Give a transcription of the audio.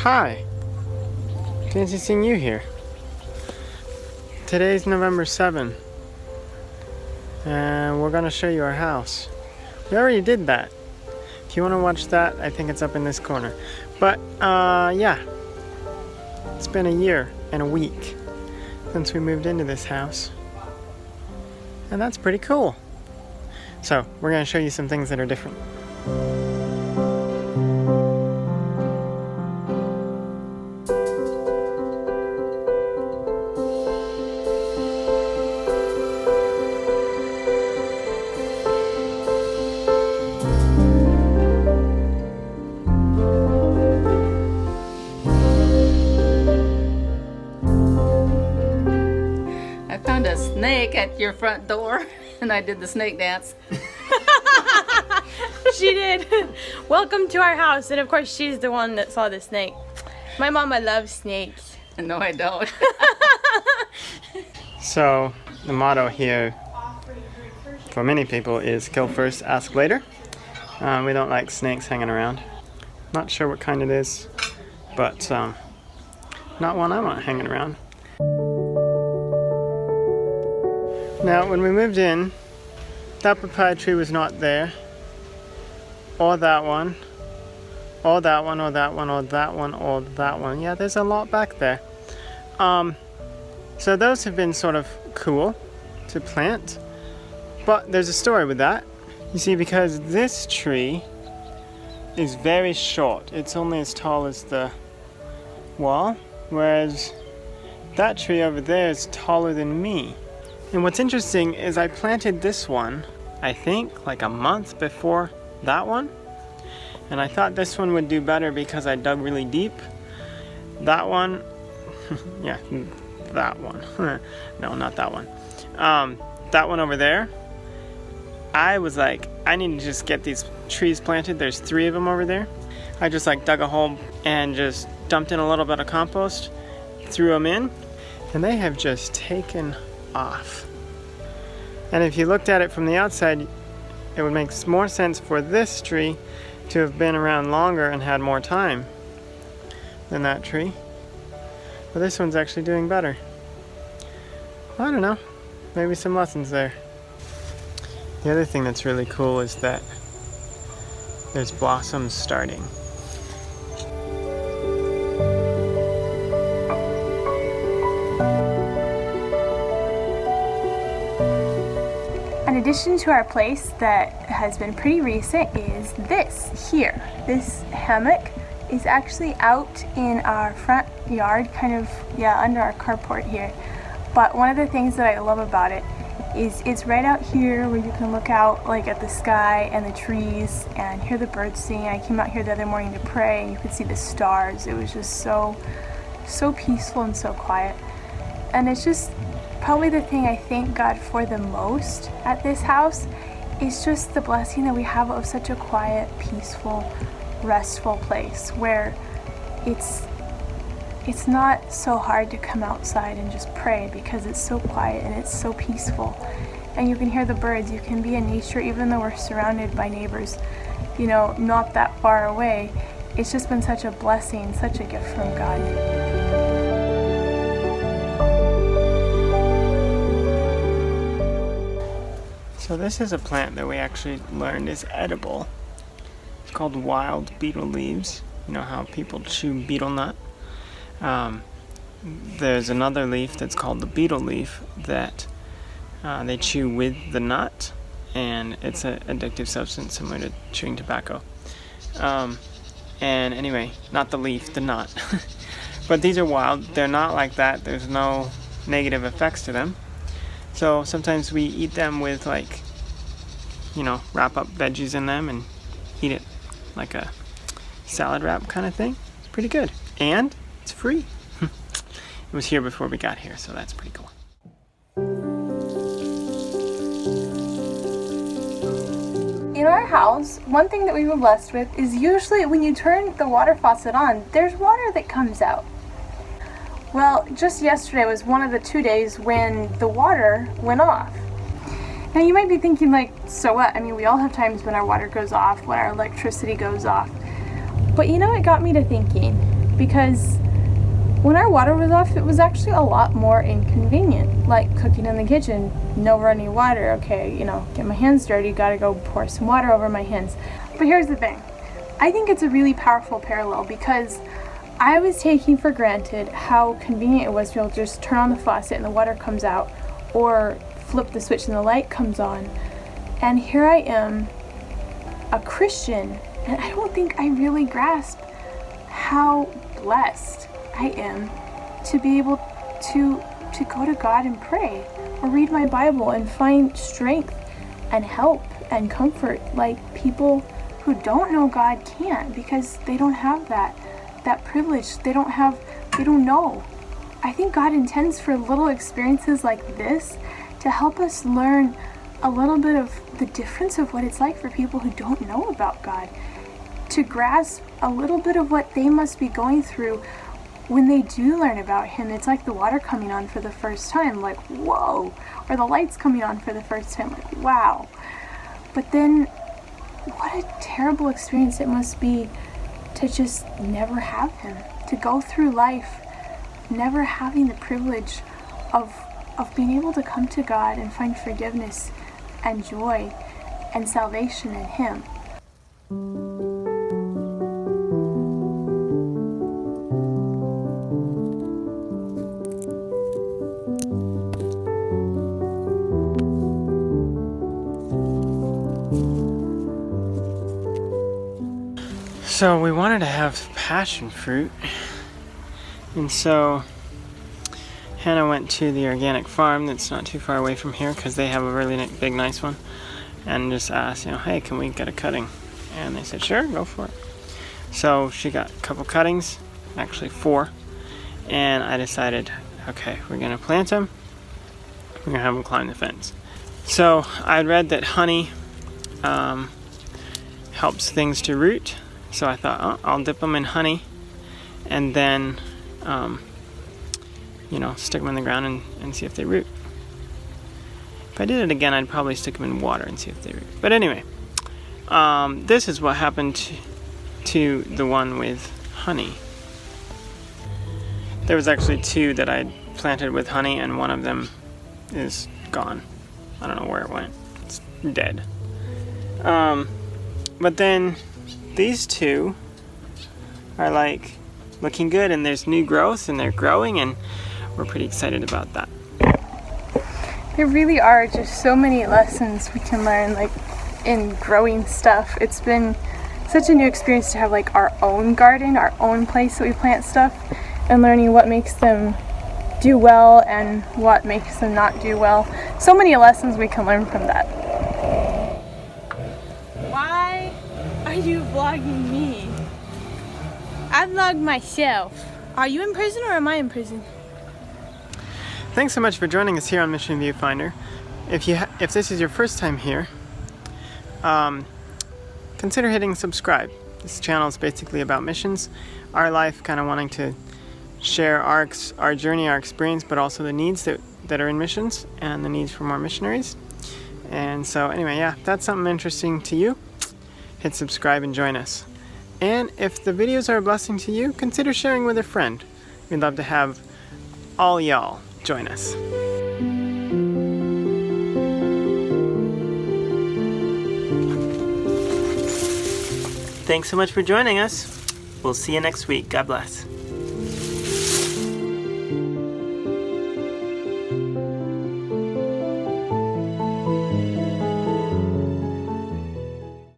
Hi. Fancy seeing you here. Today's November 7th. And we're going to show you our house. We already did that. If you want to watch that, I think it's up in this corner. But, yeah. It's been a year and a week since we moved into this house. And that's pretty cool. So, we're going to show you some things that are different. A snake at your front door and I did the snake dance. She did. Welcome to our house, and of course she's the one that saw the snake. My mama loves snakes. No, I don't. So the motto here for many people is kill first, ask later. We don't like snakes hanging around. Not sure what kind it is, but not one I want hanging around. Now, when we moved in, that papaya tree was not there, or that one, or that one, or that one, or that one, or that one. Yeah, there's a lot back there. So those have been sort of cool to plant, but there's a story with that. You see, because this tree is very short, it's only as tall as the wall, whereas that tree over there is taller than me. And what's interesting is I planted this one, I think, like a month before that one. And I thought this one would do better because I dug really deep. That one, yeah, that one. No, not that one. That one over there, I was like, I need to just get these trees planted. There's 3 of them over there. I just like dug a hole and just dumped in a little bit of compost, threw them in, and they have just taken off. And if you looked at it from the outside, it would make more sense for this tree to have been around longer and had more time than that tree. But this one's actually doing better. I don't know, maybe some lessons there. The other thing that's really cool is that there's blossoms starting. An addition to our place that has been pretty recent is this here. This hammock is actually out in our front yard, kind of, yeah, under our carport here. But one of the things that I love about it is it's right out here where you can look out like at the sky and the trees and hear the birds sing. I came out here the other morning to pray and you could see the stars. It was just so peaceful and so quiet. And it's just probably the thing I thank God for the most at this house is just the blessing that we have of such a quiet, peaceful, restful place where it's not so hard to come outside and just pray because it's so quiet and it's so peaceful. And you can hear the birds, you can be in nature even though we're surrounded by neighbors, you know, not that far away. It's just been such a blessing, such a gift from God. So this is a plant that we actually learned is edible. It's called wild beetle leaves. You know how people chew beetle nut? There's another leaf that's called the beetle leaf that they chew with the nut, and it's an addictive substance similar to chewing tobacco. And anyway, not the leaf, the nut. But these are wild. They're not like that. There's no negative effects to them. So sometimes we eat them with, like, you know, wrap up veggies in them and eat it like a salad wrap kind of thing. It's pretty good. And it's free. It was here before we got here, so that's pretty cool. In our house, one thing that we were blessed with is usually when you turn the water faucet on, there's water that comes out. Well, just yesterday was one of the 2 days when the water went off. Now you might be thinking like, so what? I mean, we all have times when our water goes off, when our electricity goes off. But you know, it got me to thinking, because when our water was off, it was actually a lot more inconvenient, like cooking in the kitchen, no running water. Okay, you know, get my hands dirty, gotta go pour some water over my hands. But here's the thing, I think it's a really powerful parallel, because I was taking for granted how convenient it was to be able to just turn on the faucet and the water comes out, or flip the switch and the light comes on. And here I am, a Christian, and I don't think I really grasp how blessed I am to be able to go to God and pray, or read my Bible and find strength and help and comfort like people who don't know God can't, because they don't have that privilege. They don't know. I think God intends for little experiences like this to help us learn a little bit of the difference of what it's like for people who don't know about God, to grasp a little bit of what they must be going through when they do learn about Him. It's like the water coming on for the first time, like, whoa, or the lights coming on for the first time, like, wow. But then, what a terrible experience it must be to just never have Him, to go through life never having the privilege of being able to come to God and find forgiveness and joy and salvation in Him. So we wanted to have passion fruit, and so Hannah went to the organic farm that's not too far away from here, because they have a really big, nice one, and just asked, hey, can we get a cutting? And they said, sure, go for it. So she got a couple cuttings, actually 4, and I decided, okay, we're gonna plant them, we're gonna have them climb the fence. So I read that honey helps things to root, so I thought, oh, I'll dip them in honey and then stick them in the ground and see if they root. If I did it again, I'd probably stick them in water and see if they root. But anyway, this is what happened to the one with honey. There was actually 2 that I planted with honey, and one of them is gone. I don't know where it went. It's dead. But then these 2 are like looking good, and there's new growth, and they're growing, and we're pretty excited about that. There really are just so many lessons we can learn, like in growing stuff. It's been such a new experience to have like our own garden, our own place that we plant stuff, and learning what makes them do well and what makes them not do well. So many lessons we can learn from that. Why are you vlogging me? I vlog myself. Are you in prison or am I in prison? Thanks so much for joining us here on Mission Viewfinder. If this is your first time here, consider hitting subscribe. This channel is basically about missions, our life, kind of wanting to share our journey, our experience, but also the needs that are in missions and the needs for more missionaries. And so anyway, yeah, if that's something interesting to you, hit subscribe and join us. And if the videos are a blessing to you, consider sharing with a friend. We'd love to have all y'all join us. Thanks so much for joining us. We'll see you next week. God bless.